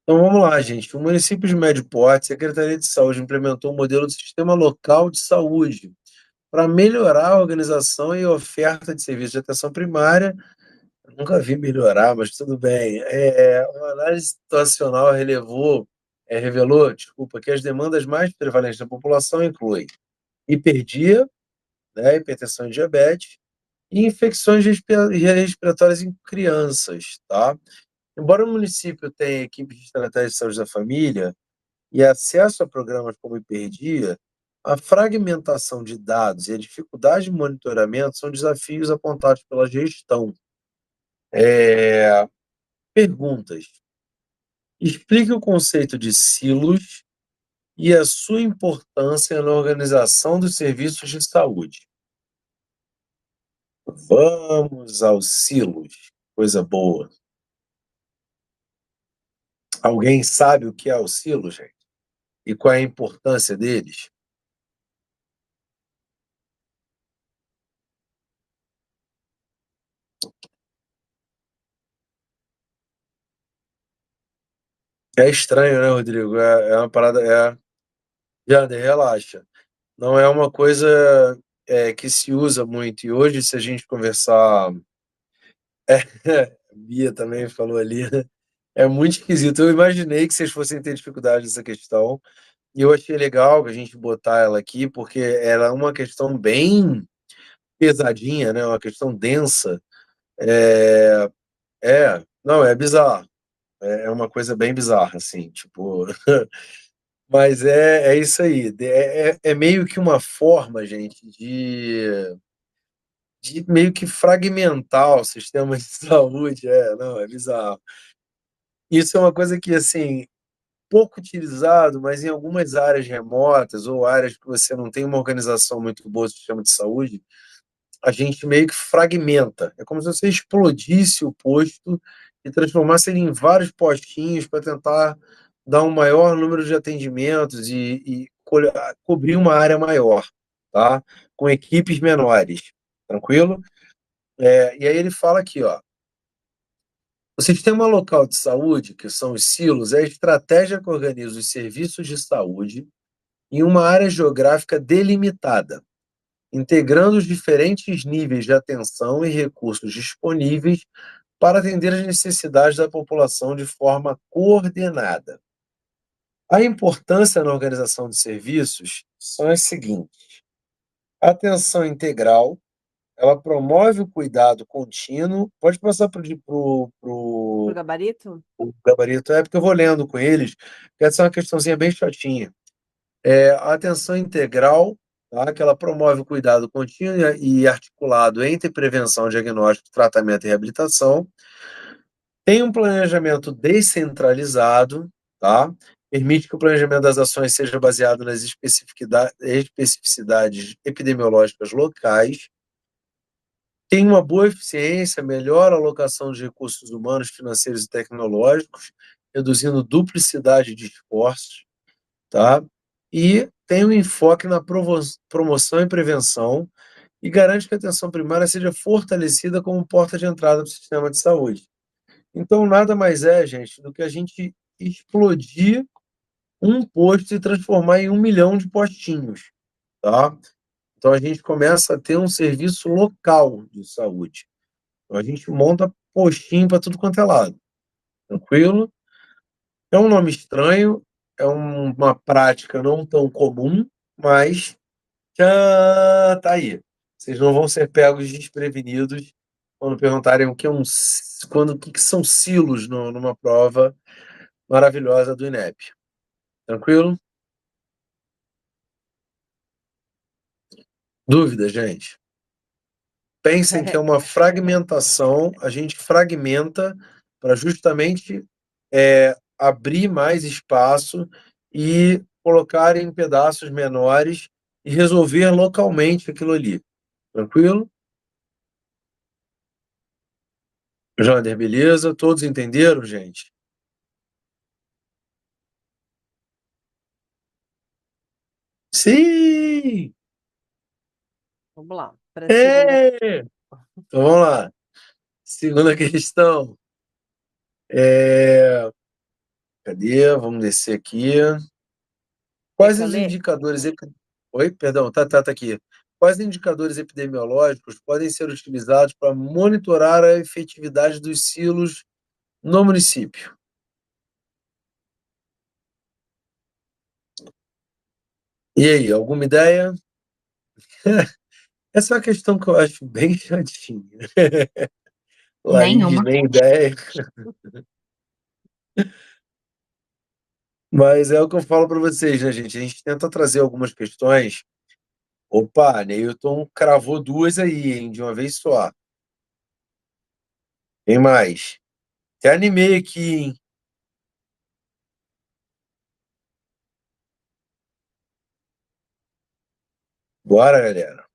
Então vamos lá, gente. O município de Médio Porte, Secretaria de Saúde implementou um modelo de sistema local de saúde para melhorar a organização e oferta de serviços de atenção primária. Eu nunca vi melhorar, mas tudo bem. Uma análise situacional revelou, desculpa, que as demandas mais prevalentes da população incluem hiperdia, né, hipertensão e diabetes, e infecções respiratórias em crianças, tá? Embora o município tenha equipes de estratégia de saúde da família e acesso a programas como Hiperdia, a fragmentação de dados e a dificuldade de monitoramento são desafios apontados pela gestão. É, Perguntas. Explique o conceito de silos e a sua importância na organização dos serviços de saúde. Vamos aos silos. Coisa boa. Alguém sabe o que é o silo, gente? E qual é a importância deles? É estranho, né, Rodrigo? É uma parada. Jader, relaxa. Não é uma coisa que se usa muito. E hoje, se a gente conversar. A Bia também falou ali, né? É muito esquisito. Eu imaginei que vocês fossem ter dificuldade nessa questão. E eu achei legal a gente botar ela aqui, porque ela é uma questão bem pesadinha, né? Uma questão densa. É, não, é bizarro. É uma coisa bem bizarra, assim, tipo. Mas é isso aí. É meio que uma forma, gente, de meio que fragmentar o sistema de saúde. Não, é bizarro. Isso é uma coisa que, assim, pouco utilizado, mas em algumas áreas remotas ou áreas que você não tem uma organização muito boa do sistema de saúde, a gente meio que fragmenta. É como se você explodisse o posto e transformasse ele em vários postinhos para tentar dar um maior número de atendimentos e cobrir uma área maior, tá? Com equipes menores. Tranquilo? E aí ele fala aqui, ó. O sistema local de saúde, que são os silos, é a estratégia que organiza os serviços de saúde em uma área geográfica delimitada, integrando os diferentes níveis de atenção e recursos disponíveis para atender às necessidades da população de forma coordenada. A importância na organização de serviços são as seguintes: atenção integral, ela promove o cuidado contínuo. Pode passar para Pro o gabarito? gabarito, porque eu vou lendo com eles, porque essa é uma questãozinha bem chatinha. A atenção integral, tá? Que ela promove o cuidado contínuo e articulado entre prevenção, diagnóstico, tratamento e reabilitação. Tem um planejamento descentralizado, tá? Permite que o planejamento das ações seja baseado nas especificidades epidemiológicas locais. Tem uma boa eficiência, melhora a alocação de recursos humanos, financeiros e tecnológicos, reduzindo duplicidade de esforços, tá? E tem um enfoque na promoção e prevenção e garante que a atenção primária seja fortalecida como porta de entrada do sistema de saúde. Então, nada mais é, gente, do que a gente explodir um posto e transformar em 1 milhão de postinhos, tá? Então, a gente começa a ter um serviço local de saúde. Então, a gente monta postinho para tudo quanto é lado, tranquilo? É um nome estranho, uma prática não tão comum, mas já tá aí. Vocês não vão ser pegos desprevenidos quando perguntarem o que são silos numa prova maravilhosa do INEP. Tranquilo? Dúvida, gente? Pensem que é uma fragmentação, a gente fragmenta para justamente abrir mais espaço e colocar em pedaços menores e resolver localmente aquilo ali. Tranquilo? Jander, beleza? Todos entenderam, gente? Sim! Vamos lá. Para a segunda. É! Então vamos lá. Segunda questão. É, Cadê? Vamos descer aqui. Quer Quais que eu os lê? indicadores... Oi, perdão, tá aqui. Quais indicadores epidemiológicos podem ser utilizados para monitorar a efetividade dos silos no município? E aí, alguma ideia? Essa é uma questão que eu acho bem chatinha. Laís, Nenhuma. nem ideia. Mas é o que eu falo para vocês, né, gente? A gente tenta trazer algumas questões. Opa, Neilton cravou duas aí, hein, de uma vez só. Tem mais. Até animei aqui, hein? Bora, galera.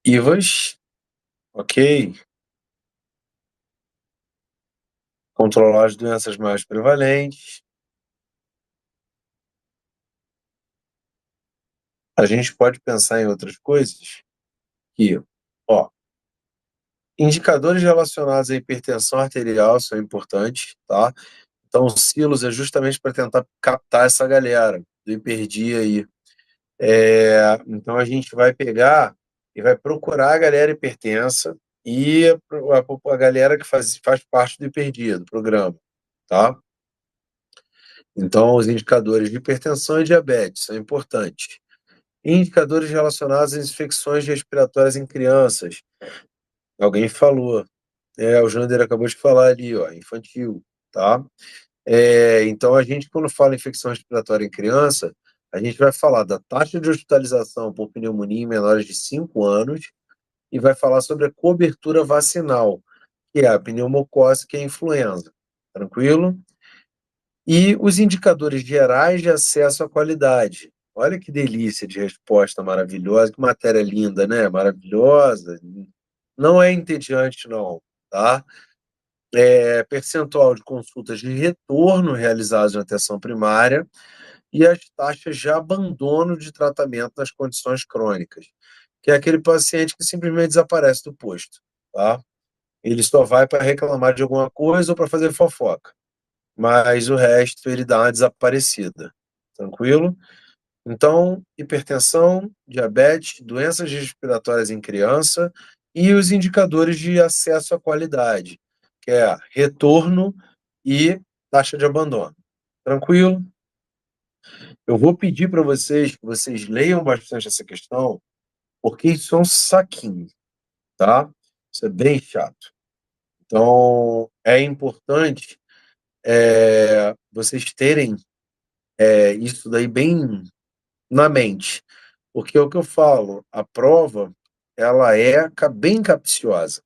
Ivas, ok. Controlar as doenças mais prevalentes. A gente pode pensar em outras coisas que, ó, indicadores relacionados à hipertensão arterial são importantes, tá? Então, o Silos é justamente para tentar captar essa galera do hiperdia aí. Então, a gente vai pegar e vai procurar a galera hipertensa e a galera que faz parte do hiperdia, do programa, tá? Então, os indicadores de hipertensão e diabetes são importantes. Indicadores relacionados às infecções respiratórias em crianças. Alguém falou. O Jander acabou de falar ali, ó, infantil, tá? Então, a gente, quando fala em infecção respiratória em criança, a gente vai falar da taxa de hospitalização por pneumonia em menores de 5 anos e vai falar sobre a cobertura vacinal, que é a pneumocócica e a influenza. Tranquilo? E os indicadores gerais de acesso à qualidade. Olha que delícia de resposta maravilhosa, que matéria linda, né? Maravilhosa. Não é entediante, não, tá? Percentual de consultas de retorno realizadas na atenção primária e as taxas de abandono de tratamento nas condições crônicas, que é aquele paciente que simplesmente desaparece do posto, tá? Ele só vai para reclamar de alguma coisa ou para fazer fofoca, mas o resto ele dá uma desaparecida. Tranquilo? Então, hipertensão, diabetes, doenças respiratórias em criança e os indicadores de acesso à qualidade, que é retorno e taxa de abandono. Tranquilo? Eu vou pedir para vocês que vocês leiam bastante essa questão, porque isso é um saquinho, tá? Isso é bem chato. Então, é importante vocês terem isso daí bem na mente. Porque é o que eu falo, a prova, ela é bem capciosa.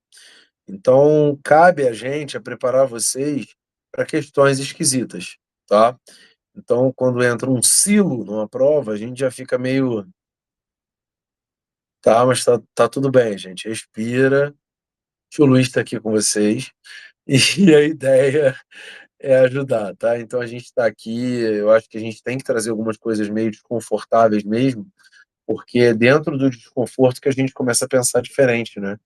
Então, cabe a gente a preparar vocês para questões esquisitas, tá? Então, quando entra um silo numa prova, a gente já fica meio, tá, mas tá tudo bem, gente. Respira. Que o Luiz está aqui com vocês. E a ideia é ajudar, tá? Então a gente está aqui, eu acho que a gente tem que trazer algumas coisas meio desconfortáveis mesmo, porque é dentro do desconforto que a gente começa a pensar diferente, né?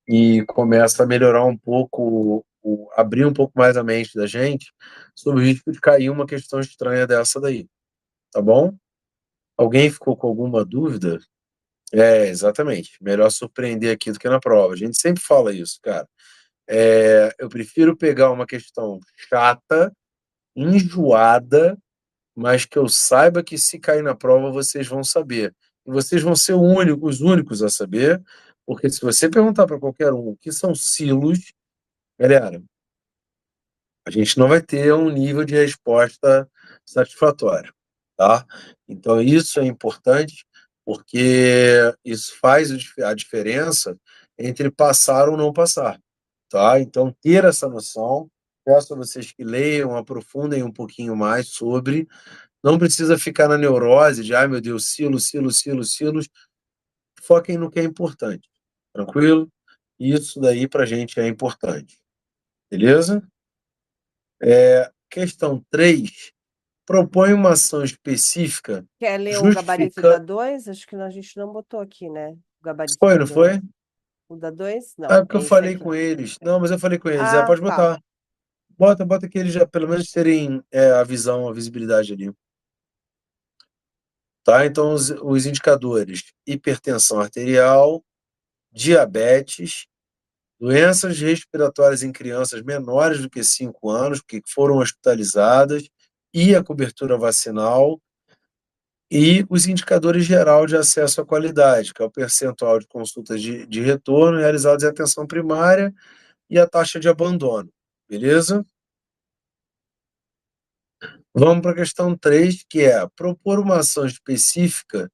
E começa a melhorar um pouco, abrir um pouco mais a mente da gente sobre o risco de cair uma questão estranha dessa daí, tá bom? Alguém ficou com alguma dúvida? Exatamente. Melhor surpreender aqui do que na prova. A gente sempre fala isso, cara. Eu prefiro pegar uma questão chata, enjoada, mas que eu saiba que se cair na prova vocês vão saber. E vocês vão ser os únicos a saber, porque se você perguntar para qualquer um o que são silos, galera, a gente não vai ter um nível de resposta satisfatório, tá? Então isso é importante, porque isso faz a diferença entre passar ou não passar, tá? Então ter essa noção, peço a vocês que leiam, aprofundem um pouquinho mais sobre, não precisa ficar na neurose de, ai meu Deus, silos, foquem no que é importante, tranquilo? Isso daí pra gente é importante, beleza? Questão 3 propõe uma ação específica Quer ler o gabarito da justificando. 2? Acho que a gente não botou aqui, né? O gabarito Foi, da não 2. foi? O da 2? Ah, Não, porque é eu esse falei aqui. com eles. Não, mas eu falei com eles. Ah, Pode tá. botar. Bota que eles já pelo menos terem a visão, a visibilidade ali. Tá? Então, os indicadores: hipertensão arterial, diabetes, doenças respiratórias em crianças menores do que 5 anos, que foram hospitalizadas, e a cobertura vacinal, e os indicadores geral de acesso à qualidade, que é o percentual de consultas de retorno realizadas em atenção primária e a taxa de abandono. Beleza? Vamos para a questão 3, que é propor uma ação específica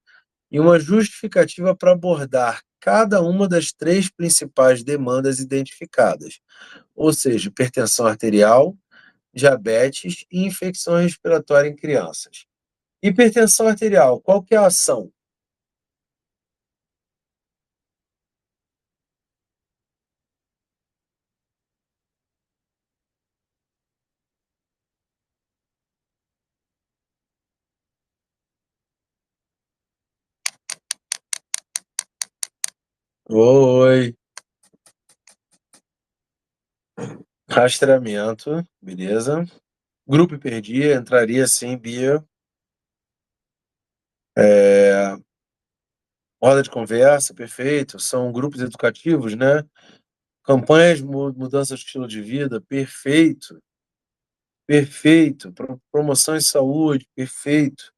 e uma justificativa para abordar cada uma das três principais demandas identificadas, ou seja, hipertensão arterial, diabetes e infecção respiratória em crianças. Hipertensão arterial, qual que é a ação? Oi, rastreamento, beleza. Grupo hiperdia, entraria sim, Bia. É, roda de conversa, perfeito. São grupos educativos, né? Campanhas de mudança de estilo de vida, perfeito, perfeito. Promoção em saúde, perfeito.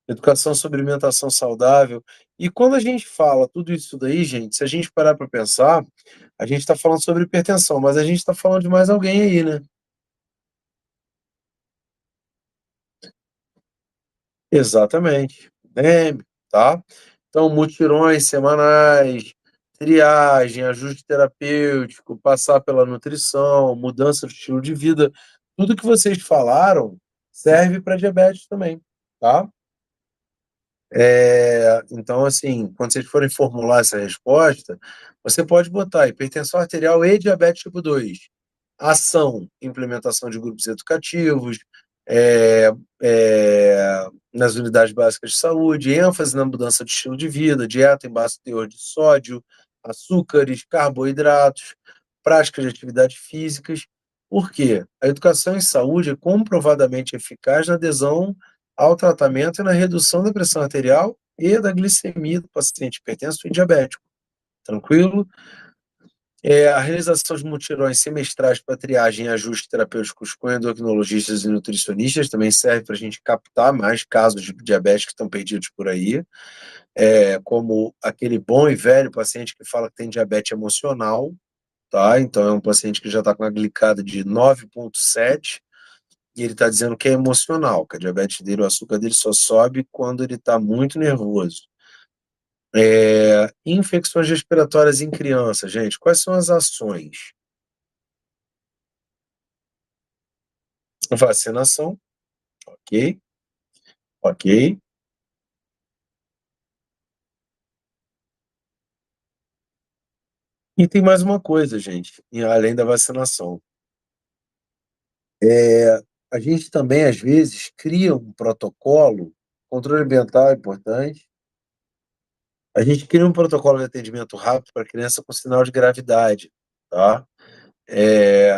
Educação sobre alimentação saudável. E quando a gente fala tudo isso daí, gente, se a gente parar para pensar, a gente está falando sobre hipertensão, mas a gente está falando de mais alguém aí, né? Exatamente. Né? Tá? Então, mutirões semanais, triagem, ajuste terapêutico, passar pela nutrição, mudança de estilo de vida, tudo que vocês falaram serve para diabetes também, tá? Então, assim, quando vocês forem formular essa resposta, você pode botar hipertensão arterial e diabetes tipo 2. Ação, implementação de grupos educativos, é, nas unidades básicas de saúde, ênfase na mudança de estilo de vida, dieta em baixo teor de sódio, açúcares, carboidratos, práticas de atividades físicas. Por quê? A educação em saúde é comprovadamente eficaz na adesão ao tratamento e na redução da pressão arterial e da glicemia do paciente hipertenso e diabético. Tranquilo? A realização de mutirões semestrais para triagem e ajustes terapêuticos com endocrinologistas e nutricionistas também serve para a gente captar mais casos de diabetes que estão perdidos por aí, como aquele bom e velho paciente que fala que tem diabetes emocional, tá? Então é um paciente que já está com a glicada de 9,7 e ele está dizendo que é emocional, que a diabetes dele, o açúcar dele só sobe quando ele está muito nervoso. Infecções respiratórias em crianças, gente, quais são as ações? Vacinação, ok, ok. E tem mais uma coisa, gente, e além da vacinação. É, a gente também, às vezes, cria um protocolo, controle ambiental é importante, a gente cria um protocolo de atendimento rápido para criança com sinal de gravidade, tá? É,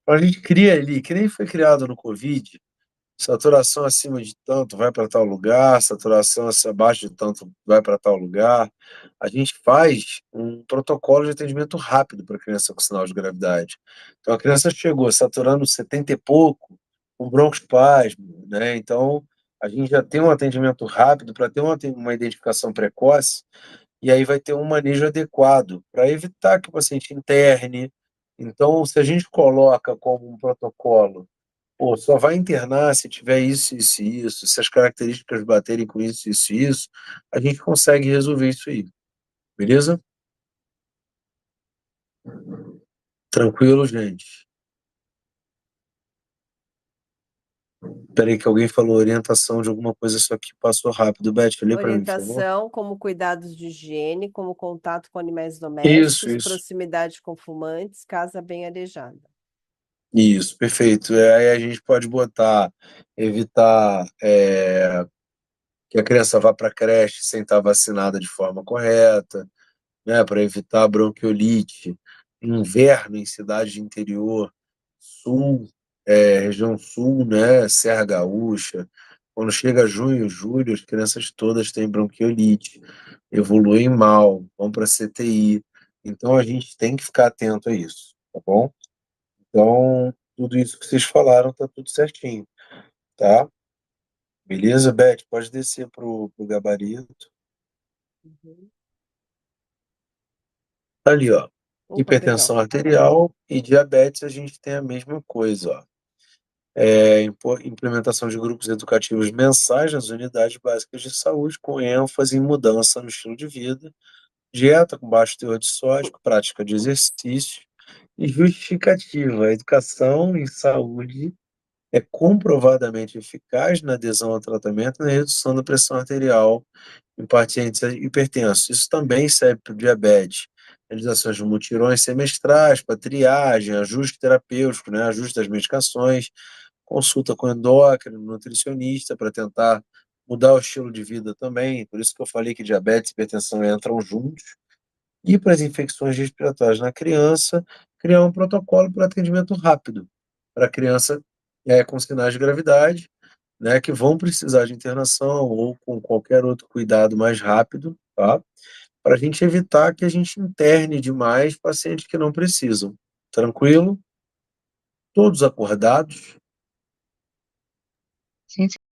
a gente cria ali, que nem foi criado no Covid, saturação acima de tanto vai para tal lugar, saturação abaixo de tanto vai para tal lugar. A gente faz um protocolo de atendimento rápido para criança com sinal de gravidade. Então, a criança chegou saturando 70 e pouco, com broncoespasmo, né? Então, a gente já tem um atendimento rápido para ter uma identificação precoce e aí vai ter um manejo adequado para evitar que o paciente interne. Então, se a gente coloca como um protocolo, pô, só vai internar se tiver isso, isso e isso, se as características baterem com isso, isso e isso, a gente consegue resolver isso aí, beleza? Tranquilo, gente. Peraí que alguém falou orientação de alguma coisa, só que passou rápido. Beth, lê para mim, por favor. Orientação como cuidados de higiene, como contato com animais Isso, domésticos, isso. proximidade com fumantes, casa bem arejada. Isso, perfeito. Aí a gente pode botar, evitar que a criança vá para a creche sem estar vacinada de forma correta, né, para evitar bronquiolite, inverno em cidade de interior. sul, região sul, né, Serra Gaúcha. Quando chega junho, julho, as crianças todas têm bronquiolite, evoluem mal, vão para CTI. Então a gente tem que ficar atento a isso, tá bom? Então, tudo isso que vocês falaram tá tudo certinho, tá? Beleza, Beth? Pode descer pro gabarito. Uhum. Tá ali, ó. Opa, perdão. Hipertensão arterial e diabetes, a gente tem a mesma coisa, ó. Implementação de grupos educativos mensais nas unidades básicas de saúde, com ênfase em mudança no estilo de vida, dieta com baixo teor de sódio, prática de exercício e justificativa. A educação em saúde é comprovadamente eficaz na adesão ao tratamento e na redução da pressão arterial em pacientes hipertensos. Isso também serve para o diabetes. Realizações de mutirões semestrais para triagem, ajuste terapêutico, né, ajuste das medicações, consulta com endócrino, nutricionista para tentar mudar o estilo de vida também. Por isso que eu falei que diabetes e hipertensão entram juntos. E para as infecções respiratórias na criança, criar um protocolo para atendimento rápido para a criança com sinais de gravidade, né, que vão precisar de internação ou com qualquer outro cuidado mais rápido, tá? Para a gente evitar que a gente interne demais pacientes que não precisam. Tranquilo? Todos acordados? Sim,